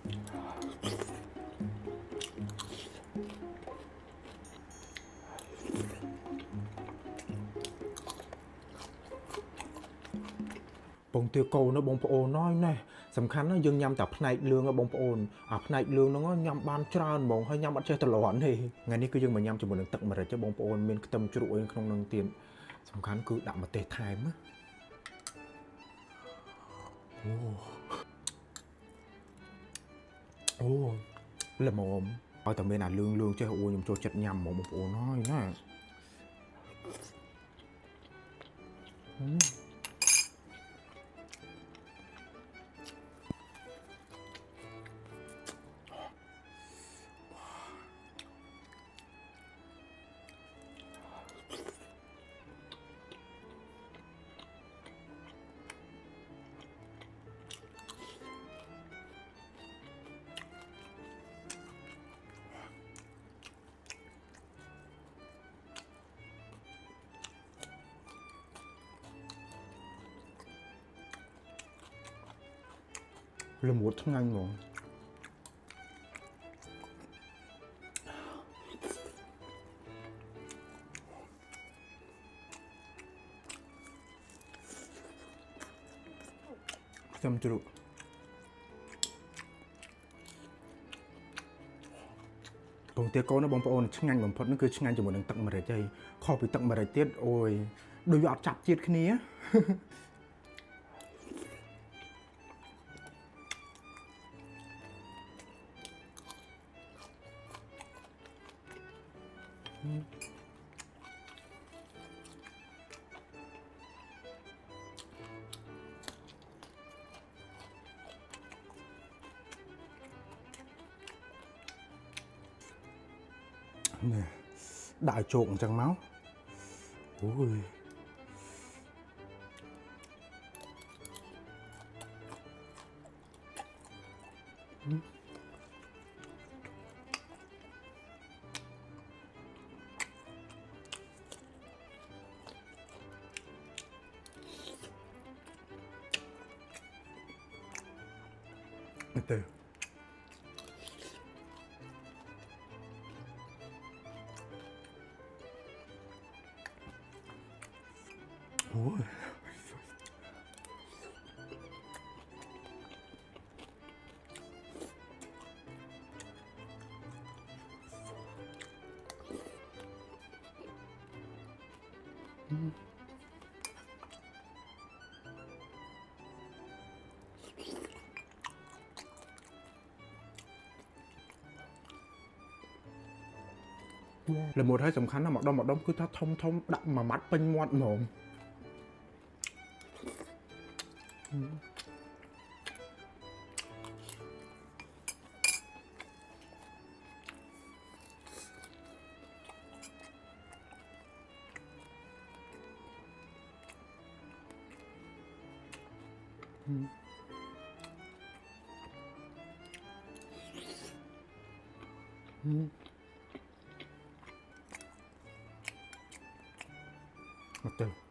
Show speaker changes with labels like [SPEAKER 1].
[SPEAKER 1] ปงเตียโกnó bông bồn nói nèสำคัญนะยังยำแต่ផ្នែកលឿងបងប្អូនផ្នែកលឿងហ្នឹងញ៉ាំបានច្រើនហ្មងហើយញ៉ាំអត់ចេះតលាន់ទេថ្ងៃនេះគឺយើងមកញ៉ាំជាមួយនឹងទឹកម្រេចបងប្អូនមានខ្ទឹមជ្រក់អីក្នុងនឹងទៀតសំខាន់គឺដាក់ម្ទេសថែមអូល្មមឲ្យតែមានអាលឿងចេះអួយខ្ញុំចូលចិត្តញ៉ាំហ្មងបងប្អូនហើយណាល្មុតឆ្ងាញ់ហ្មងខ្ទឹមជ្រក់ពងទាកូនណាបងប្អូនឆ្ងាញ់បំផុតនោះគឺឆ្ងាញ់ជាមួយនឹងទឹកម្រេចហើយខុសពីទឹកម្រេចទៀតអូយដូចវាអត់ចាប់ជាតិគ្នានេះដាក់ជោគអញ្ចឹងមកអូយទៅអូយល្មុតហើយសំខាន់ណាស់ម្ដុំគឺថាធំដាក់មួយម៉ាត់ពេញមាត់ហ្មងមកទៅ